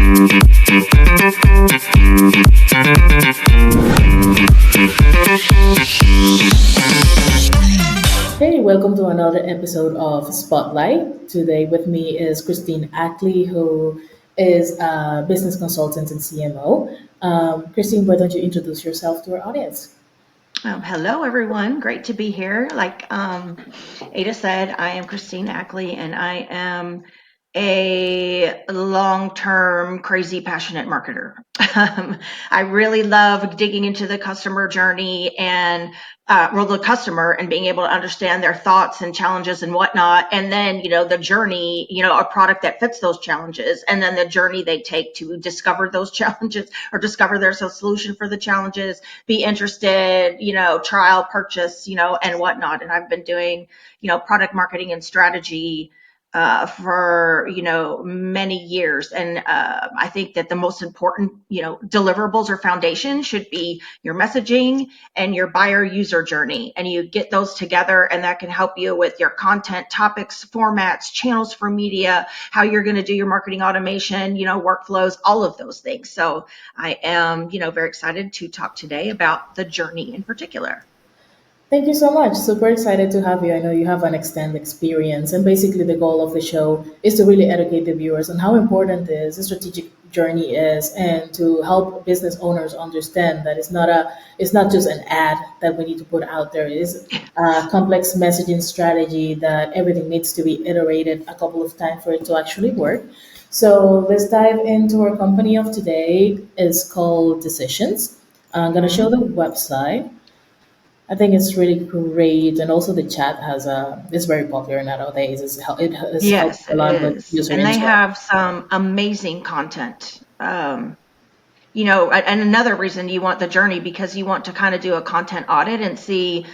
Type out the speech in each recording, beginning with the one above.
Hey, welcome to another episode of Spotlight. Today with me is Christine Ackley, who is a business consultant and CMO. Christine, why don't you introduce yourself to our audience? Hello, everyone. Great to be here. Like Ada said, I am Christine Ackley, and I am a long-term, crazy, passionate marketer. I really love digging into the customer journey and the customer and being able to understand their thoughts and challenges and whatnot. And then, the journey, a product that fits those challenges, and then the journey they take to discover those challenges or discover there's a solution for the challenges, be interested, trial, purchase, and whatnot. And I've been doing, product marketing and strategy for many years, and I think that the most important deliverables or foundation should be your messaging and your buyer user journey, and you get those together, and that can help you with your content, topics, formats, channels for media, how you're going to do your marketing automation, workflows, all of those things. So I am very excited to talk today about the journey in particular. Thank you so much. Super excited to have you. I know you have an extended experience, and basically the goal of the show is to really educate the viewers on how important this strategic journey is, and to help business owners understand that it's not just an ad that we need to put out there. It is a complex messaging strategy that everything needs to be iterated a couple of times for it to actually work. So let's dive into our company of today. It's called Decisions. I'm gonna show the Mhm. website. I think it's really great, and also the chat has a it's very popular nowadays. It has helped Yes, a it lot with is. user And they interaction. have some amazing content. And another reason you want the journey, because you want to kind of do a content audit and see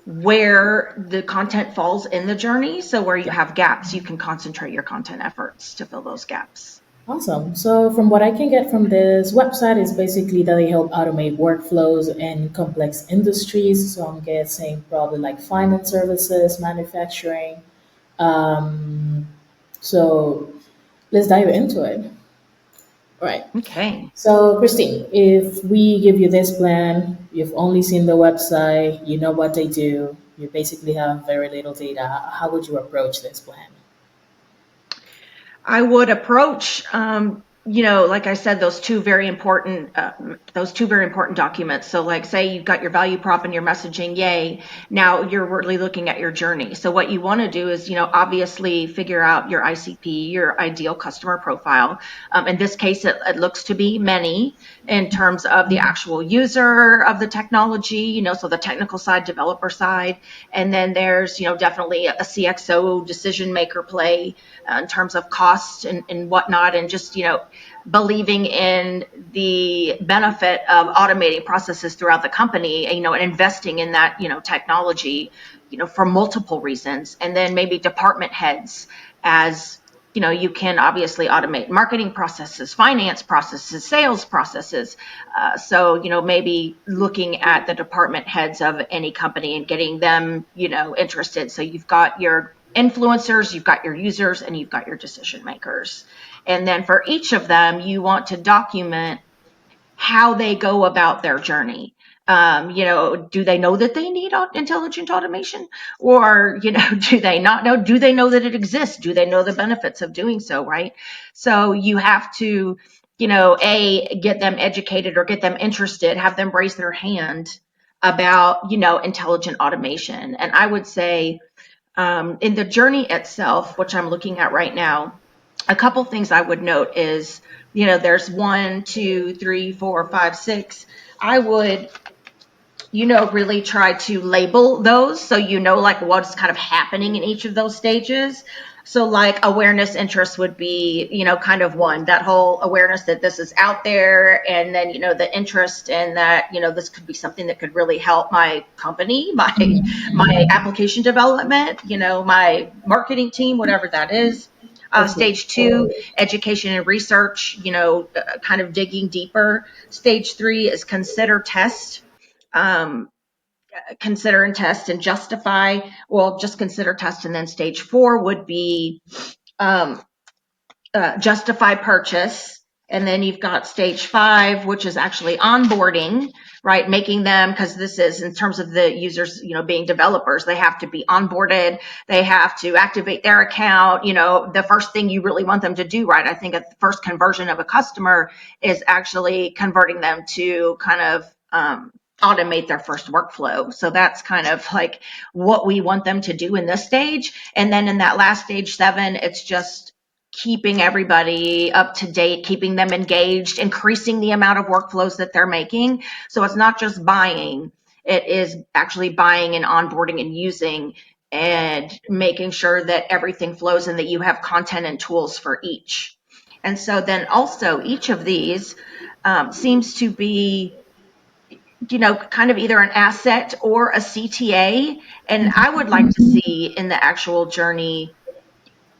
where the content falls in the journey. So where you Yeah, have gaps, you can concentrate your content efforts to fill those gaps. awesome. So from what I can get from this website is basically that they help automate workflows in complex industries. So I'm guessing probably like finance services, manufacturing. Um, so let's dive into it. Right. Okay. So, Christine, if we give you this plan, you've only seen the website, you know what they do, you basically have very little data. How would you approach this plan? I would approach, like I said, those two very important documents. So, like, say you've got your value prop and your messaging, yay. Now you're really looking at your journey. So, what you want to do is, obviously figure out your ICP, your ideal customer profile. In this case, it looks to be many in terms of the actual user of the technology, so the technical side, developer side, and then there's, definitely a CXO decision maker play in terms of cost and whatnot, and just believing in the benefit of automating processes throughout the company, and investing in that technology, for multiple reasons, and then maybe department heads, as you can obviously automate marketing processes, finance processes, sales processes. So, maybe looking at the department heads of any company and getting them, interested. So you've got your influencers, you've got your users, and you've got your decision makers. And then for each of them, you want to document how they go about their journey. Do they know that they need intelligent automation, or do they not know? Do they know that it exists? Do they know the benefits of doing so? Right. So you have to, get them educated or get them interested, have them raise their hand about intelligent automation. And I would say, in the journey itself, which I'm looking at right now, a couple things I would note is, there's one, two, three, four, five, six. I would, really try to label those so like what's kind of happening in each of those stages. So like awareness interest would be, kind of one, that whole awareness that this is out there, and then, the interest in that, this could be something that could really help my company, my application development, my marketing team, whatever that is. Okay. Stage two, education and research, kind of digging deeper. Stage three is consider, test, um, consider and test and justify. Well, just consider, test, and then stage four would be, um, justify purchase. And then you've got stage 5, which is actually onboarding, right? Making them, because this is in terms of the users, being developers, they have to be onboarded. They have to activate their account. The first thing you really want them to do, right? I think at the first conversion of a customer is actually converting them to kind of, automate their first workflow. So that's kind of like what we want them to do in this stage. And then in that last stage 7, it's just keeping everybody up to date, keeping them engaged, increasing the amount of workflows that they're making. So it's not just buying, it is actually buying and onboarding and using and making sure that everything flows and that you have content and tools for each. And so then also each of these seems to be, kind of either an asset or a CTA. And I would like to see in the actual journey,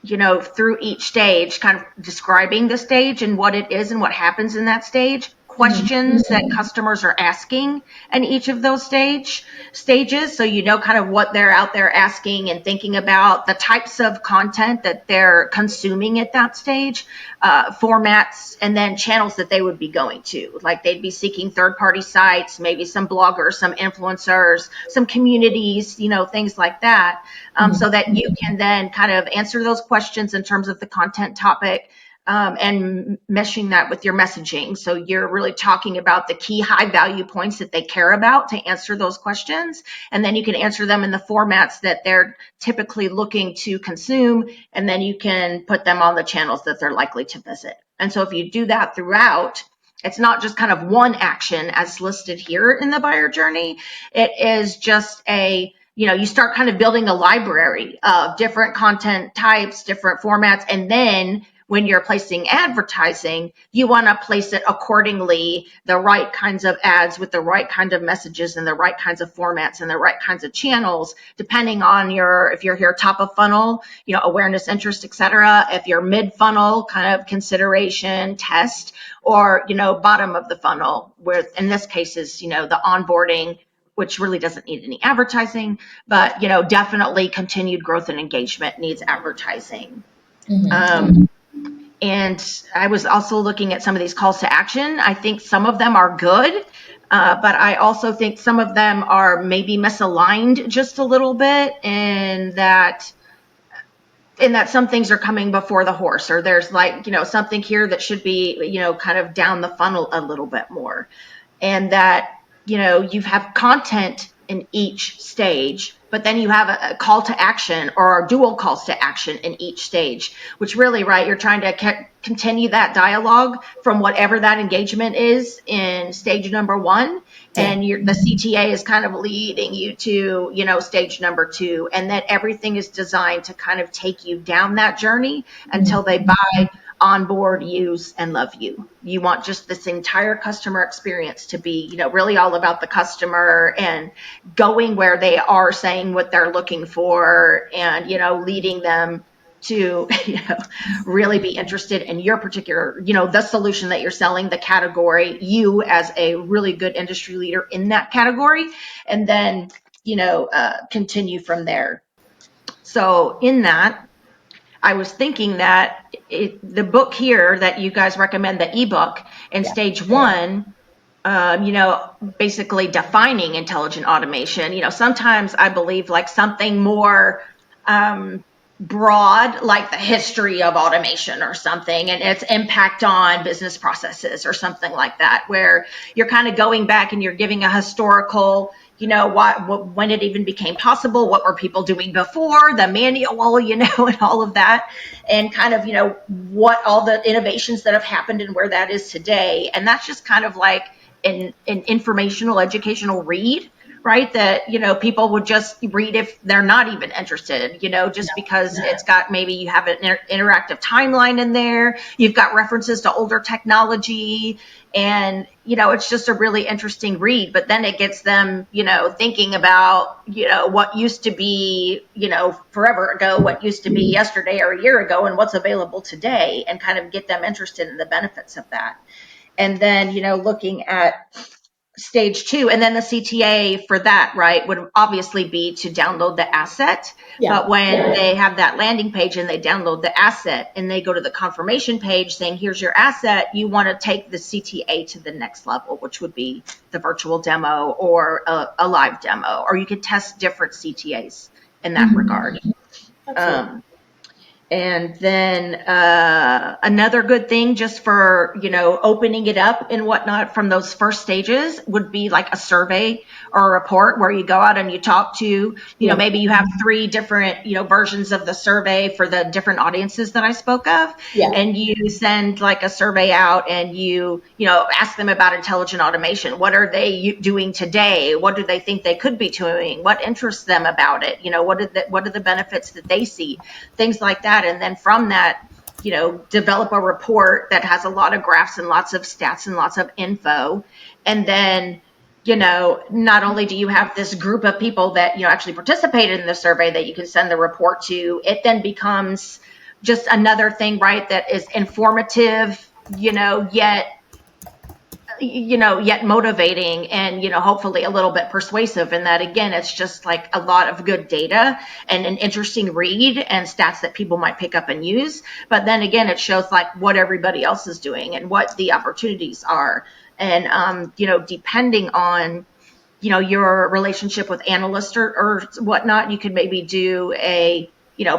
through each stage, kind of describing the stage and what it is and what happens in that stage, questions that customers are asking in each of those stages. So, kind of what they're out there asking and thinking about, the types of content that they're consuming at that stage, formats, and then channels that they would be going to. Like they'd be seeking third-party sites, maybe some bloggers, some influencers, some communities, things like that, so that you can then kind of answer those questions in terms of the content topic, and meshing that with your messaging. So you're really talking about the key high value points that they care about to answer those questions. And then you can answer them in the formats that they're typically looking to consume. And then you can put them on the channels that they're likely to visit. And so if you do that throughout, it's not just kind of one action as listed here in the buyer journey. It is just you start kind of building a library of different content types, different formats, and then when you're placing advertising, you want to place it accordingly, the right kinds of ads with the right kind of messages and the right kinds of formats and the right kinds of channels, depending on if you're here top of funnel, awareness, interest, etc. If you're mid funnel, kind of consideration, test, or, bottom of the funnel, where in this case is, the onboarding, which really doesn't need any advertising, but, definitely continued growth and engagement needs advertising. And I was also looking at some of these calls to action. I think some of them are good, but I also think some of them are maybe misaligned just a little bit, in that some things are coming before the horse, or there's something here that should be, kind of down the funnel a little bit more. And that, you have content in each stage, but then you have a call to action or dual calls to action in each stage, which really, right, you're trying to continue that dialogue from whatever that engagement is in stage number 1. Yeah. And the CTA is kind of leading you to, stage number 2, and that everything is designed to kind of take you down that journey until they buy, on board, use, and love you. You want just this entire customer experience to be, really all about the customer and going where they are, saying what they're looking for, and, leading them to, really be interested in your particular, the solution that you're selling, the category, you as a really good industry leader in that category, and then, continue from there. So in that, I was thinking that the book here that you guys recommend, the ebook in stage 1, basically defining intelligent automation. Sometimes I believe like something more broad, like the history of automation or something, and its impact on business processes or something like that, where you're kind of going back and you're giving a historical, when it even became possible, what were people doing before, the manual, and all of that, and kind of, what all the innovations that have happened and where that is today. And that's just kind of like an informational, educational read, right? That, people would just read if they're not even interested, just because it's got, maybe you have an interactive timeline in there, you've got references to older technology, and, it's just a really interesting read. But then it gets them, thinking about, what used to be, forever ago, what used to be yesterday or a year ago, and what's available today, and kind of get them interested in the benefits of that. And then, looking at stage two, and then the CTA for that, right, would obviously be to download the asset. Yeah. But when they have that landing page and they download the asset and they go to the confirmation page saying, here's your asset, you want to take the CTA to the next level, which would be the virtual demo or a live demo, or you could test different CTAs in that regard. Absolutely. Um, and then another good thing just for, opening it up and whatnot from those first stages would be like a survey or a report where you go out and you talk to, Yeah. maybe you have three different, versions of the survey for the different audiences that I spoke of. Yeah. And you send like a survey out and ask them about intelligent automation. What are they doing today? What do they think they could be doing? What interests them about it? What are the benefits that they see? Things like that. And then from that, develop a report that has a lot of graphs and lots of stats and lots of info. And then, not only do you have this group of people that, actually participated in the survey that you can send the report to, it then becomes just another thing, right, that is informative, yet motivating and, hopefully a little bit persuasive. And that, again, it's just like a lot of good data and an interesting read and stats that people might pick up and use. But then again, it shows like what everybody else is doing and what the opportunities are. And, depending on, your relationship with analysts or whatnot, you could maybe do a,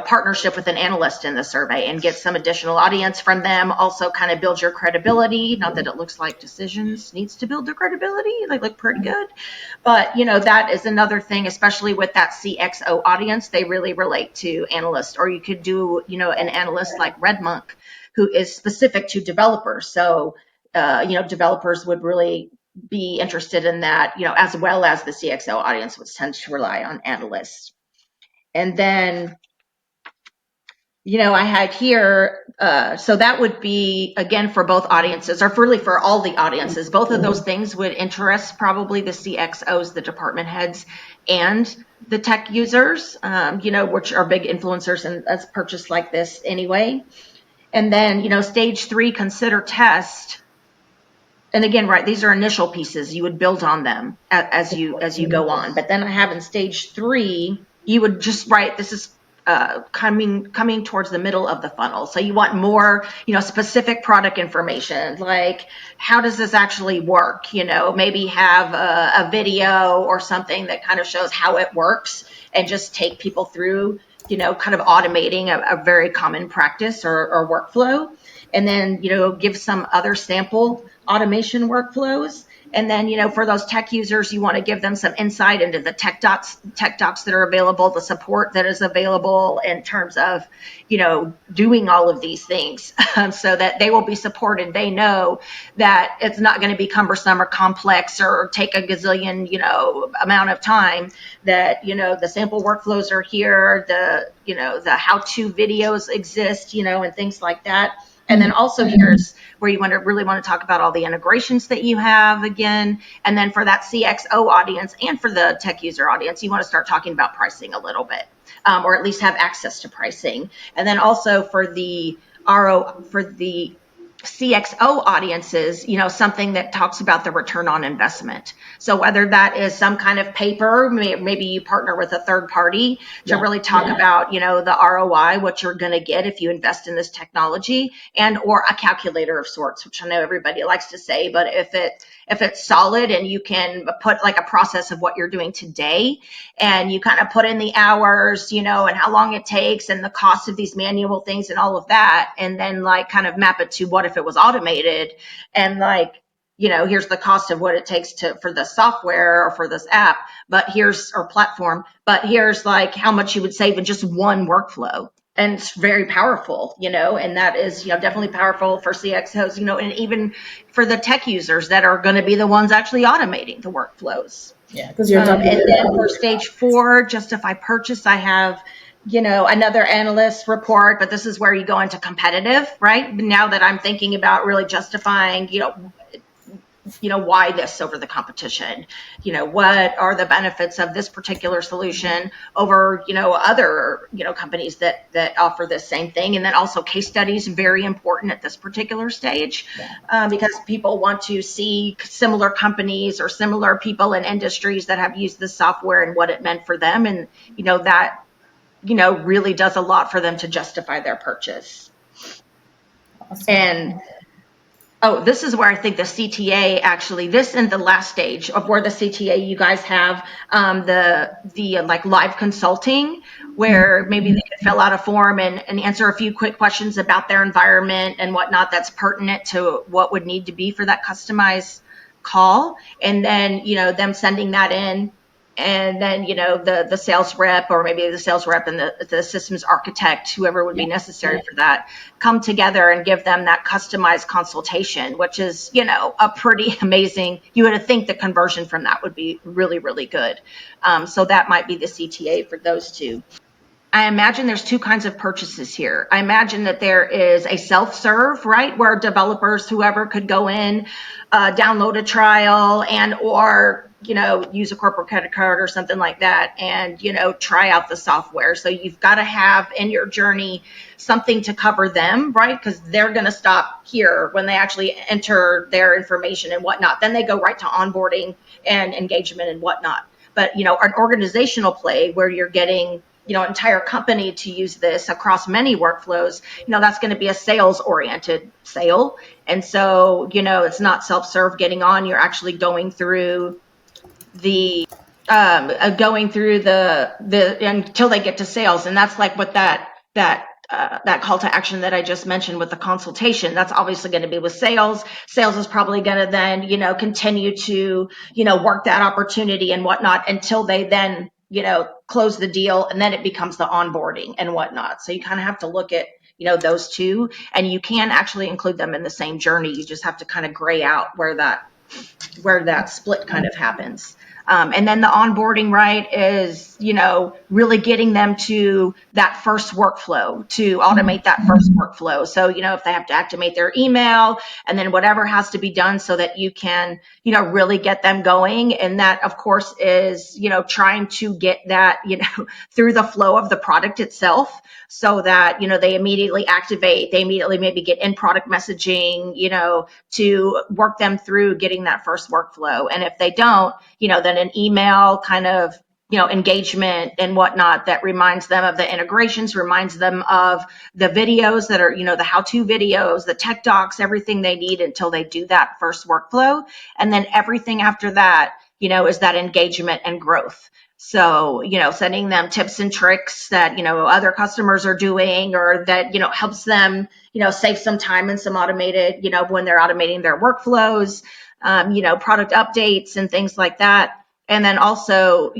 partnership with an analyst in the survey and get some additional audience from them. Also kind of build your credibility. Not that it looks like decisions needs to build their credibility. They look pretty good. But, that is another thing, especially with that CXO audience, they really relate to analysts. Or you could do, an analyst like RedMonk, who is specific to developers. So, developers would really be interested in that, as well as the CXO audience, which tends to rely on analysts. And then, I had here, so that would be, again, for both audiences, or really for all the audiences. Both of those things would interest probably the CXOs, the department heads, and the tech users, which are big influencers and as purchased like this anyway. And then, stage three, consider test. And again, right, these are initial pieces. You would build on them as you go on. But then I have in stage three, you would just write, this is coming towards the middle of the funnel. So you want more, specific product information, like how does this actually work? Maybe have a video or something that kind of shows how it works and just take people through, kind of automating a very common practice or workflow. And then, give some other sample automation workflows. And then, for those tech users, you want to give them some insight into the tech docs that are available, the support that is available in terms of, doing all of these things so that they will be supported. They know that it's not going to be cumbersome or complex or take a gazillion, amount of time, that, the sample workflows are here, the how-to videos exist, and things like that. And then also here's where you really want to talk about all the integrations that you have again. And then for that CXO audience and for the tech user audience, you want to start talking about pricing a little bit, or at least have access to pricing. And then also for the for the CXO audiences, something that talks about the return on investment. So whether that is some kind of paper, maybe you partner with a third party to really talk about, the ROI, what you're going to get if you invest in this technology, and or a calculator of sorts, which I know everybody likes to say, but if it's solid and you can put like a process of what you're doing today, and you kind of put in the hours, and how long it takes and the cost of these manual things and all of that, and then like kind of map it to what if it was automated, and like, here's the cost of what it takes for the software or for this app, or platform, but here's like how much you would save in just one workflow. And it's very powerful, and that is, definitely powerful for CXOs, and even for the tech users that are going to be the ones actually automating the workflows. Yeah, because you're talking. And then for stage four, justify purchase, I have, another analyst report, but this is where you go into competitive, right? Now that I'm thinking about really justifying, why this over the competition? What are the benefits of this particular solution over, other, companies that offer this same thing? And then also case studies, very important at this particular stage, Yeah. because people want to see similar companies or similar people in industries that have used the software and what it meant for them. And, that, really does a lot for them to justify their purchase. Awesome. And oh, this is where I think the CTA actually, this in the last stage of where the CTA, you guys have the like live consulting, where maybe they could fill out a form and answer a few quick questions about their environment and whatnot that's pertinent to what would need to be for that customized call. And then, them sending that in, and then, the sales rep, or maybe the sales rep and the systems architect, whoever would be Yeah. necessary for that, come together and give them that customized consultation, which is, a pretty amazing, you would think the conversion from that would be really, really good. So that might be the CTA for those two. I imagine there's two kinds of purchases here. I imagine that there is a self-serve, right, where developers, whoever, could go in, download a trial, and or use a corporate credit card or something like that, and try out the software. So you've got to have in your journey something to cover them, right? Because they're going to stop here when they actually enter their information and whatnot. Then they go right to onboarding and engagement and whatnot. But an organizational play where you're getting entire company to use this across many workflows, that's going to be a sales oriented sale. And so, it's not self-serve getting on, you're actually going through the until they get to sales. And that's like what that call to action that I just mentioned with the consultation, that's obviously going to be with sales. Sales is probably going to then, continue to, work that opportunity and whatnot until they then, close the deal, and then it becomes the onboarding and whatnot. So you kind of have to look at, those two, and you can actually include them in the same journey. You just have to kind of gray out where that split kind of happens. And then the onboarding, right, is, really getting them to that first workflow, to automate that first workflow. So, if they have to activate their email, and then whatever has to be done so that you can, really get them going. And that, of course, is, trying to get that, through the flow of the product itself, so that, they immediately activate, they immediately maybe get in product messaging, to work them through getting that first workflow. And if they don't, then an email kind of, engagement and whatnot that reminds them of the integrations, reminds them of the videos that are, the how-to videos, the tech docs, everything they need until they do that first workflow. And then everything after that, is that engagement and growth. So, sending them tips and tricks that, other customers are doing, or that, helps them, save some time and some automated, when they're automating their workflows, product updates and things like that. And then also,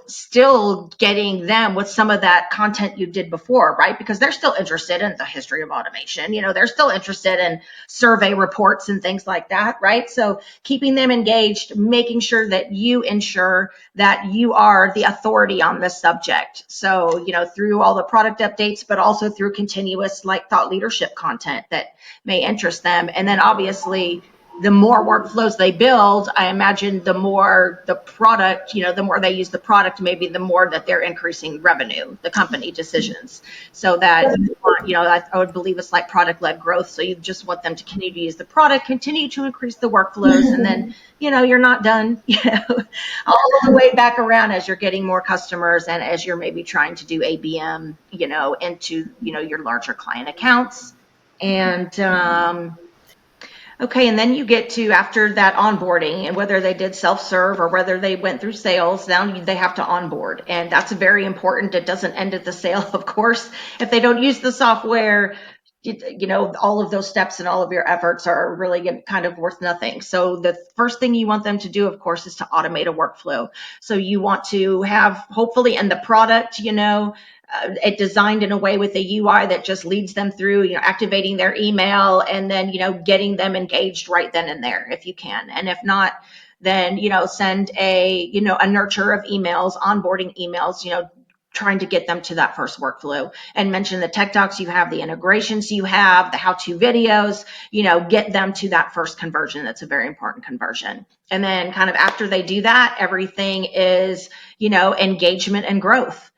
still getting them with some of that content you did before, right? Because they're still interested in the history of automation. They're still interested in survey reports and things like that, right? So keeping them engaged, making sure that you ensure that you are the authority on this subject. So, through all the product updates, but also through continuous like thought leadership content that may interest them. And then obviously, the more workflows they build, I imagine the more the product, the more they use the product, maybe the more that they're increasing revenue, the company decisions. So that, I would believe it's like product-led growth. So you just want them to continue to use the product, continue to increase the workflows, and then, you're not done, all the way back around as you're getting more customers and as you're maybe trying to do ABM, into, your larger client accounts. And, okay, and then you get to after that onboarding, and whether they did self-serve or whether they went through sales, now they have to onboard. And that's very important. It doesn't end at the sale, of course. If they don't use the software, all of those steps and all of your efforts are really kind of worth nothing. So the first thing you want them to do, of course, is to automate a workflow. So you want to have, hopefully, in the product, it designed in a way with a UI that just leads them through, activating their email, and then, getting them engaged right then and there if you can. And if not, then, send a nurture of emails, onboarding emails, trying to get them to that first workflow, and mention the tech docs you have, the integrations you have, the how-to videos, get them to that first conversion. That's a very important conversion. And then kind of after they do that, everything is, engagement and growth.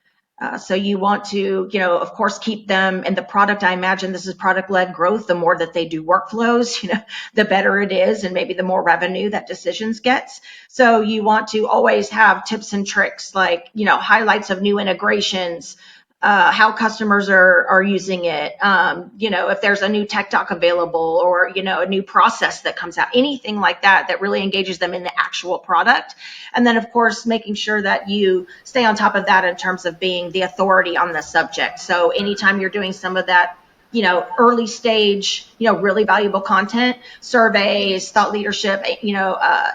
So you want to, of course, keep them in the product. I imagine this is product-led growth. The more that they do workflows, the better it is, and maybe the more revenue that Decisions gets. So you want to always have tips and tricks, like, highlights of new integrations, how customers are using it. If there's a new tech doc available, or, a new process that comes out, anything like that, that really engages them in the actual product. And then, of course, making sure that you stay on top of that in terms of being the authority on the subject. So anytime you're doing some of that, early stage, really valuable content, surveys, thought leadership,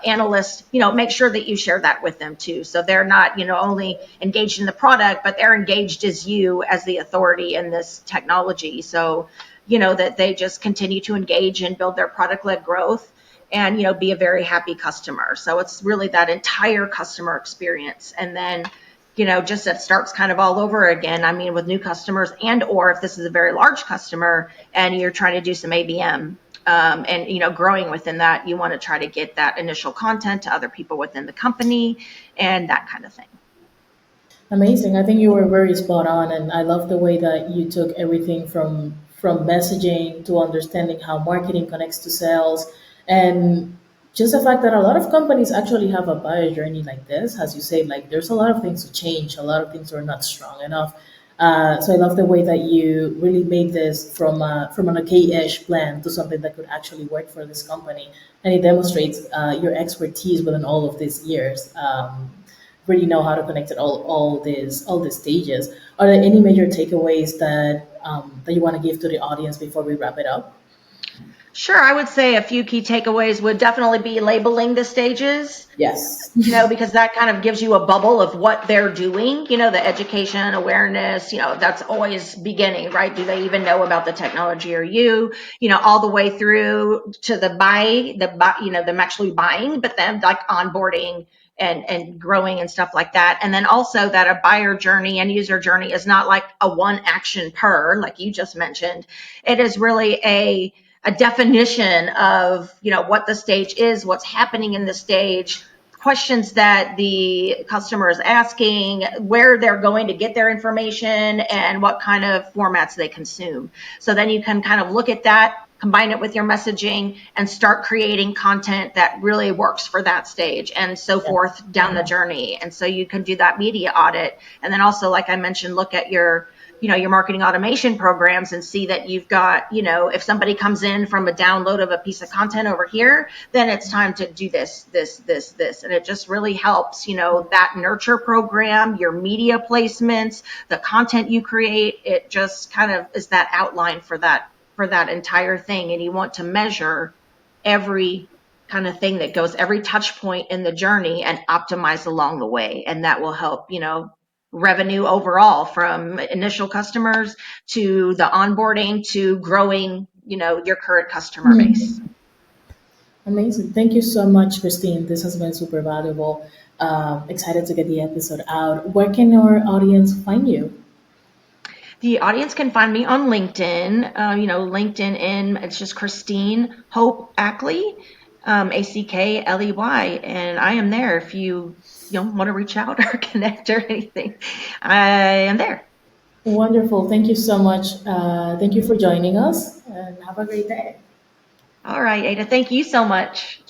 analysts, make sure that you share that with them too. So they're not, only engaged in the product, but they're engaged as you, as the authority in this technology. So, that they just continue to engage and build their product-led growth, and, be a very happy customer. So it's really that entire customer experience. And then, just it starts kind of all over again. I mean, with new customers, and or if this is a very large customer and you're trying to do some ABM, and, growing within that, you want to try to get that initial content to other people within the company and that kind of thing. Amazing. I think you were very spot on, and I love the way that you took everything from messaging to understanding how marketing connects to sales, and just the fact that a lot of companies actually have a buyer journey like this, as you say, like there's a lot of things to change, a lot of things are not strong enough. So I love the way that you really made this from an okay-ish plan to something that could actually work for this company, and it demonstrates your expertise within all of these years. Really know how to connect it all these stages. Are there any major takeaways that you want to give to the audience before we wrap it up? Sure, I would say a few key takeaways would definitely be labeling the stages, Yes. because that kind of gives you a bubble of what they're doing, the education, awareness, that's always beginning, right? Do they even know about the technology or all the way through to them actually buying, but then like onboarding and growing and stuff like that. And then also that a buyer journey and user journey is not like a one action per, like you just mentioned. It is really a definition of, what the stage is, what's happening in the stage, questions that the customer is asking, where they're going to get their information, and what kind of formats they consume. So then you can kind of look at that, combine it with your messaging, and start creating content that really works for that stage, and so Yeah. forth down the journey. And so you can do that media audit. And then also, like I mentioned, look at your marketing automation programs and see that you've got, if somebody comes in from a download of a piece of content over here, then it's time to do this. And it just really helps, that nurture program, your media placements, the content you create. It just kind of is that outline for that entire thing. And you want to measure every kind of thing that goes, every touch point in the journey, and optimize along the way. And that will help, revenue overall, from initial customers to the onboarding to growing, your current customer base. Amazing. Thank you so much, Christine. This has been super valuable. Excited to get the episode out. Where can our audience find you? The audience can find me on LinkedIn. LinkedIn it's just Christine Hope Ackley, Ackley, and I am there if you want to reach out or connect or anything. I am there. Wonderful. Thank you so much. Thank you for joining us, and have a great day. All right, Ada. Thank you so much.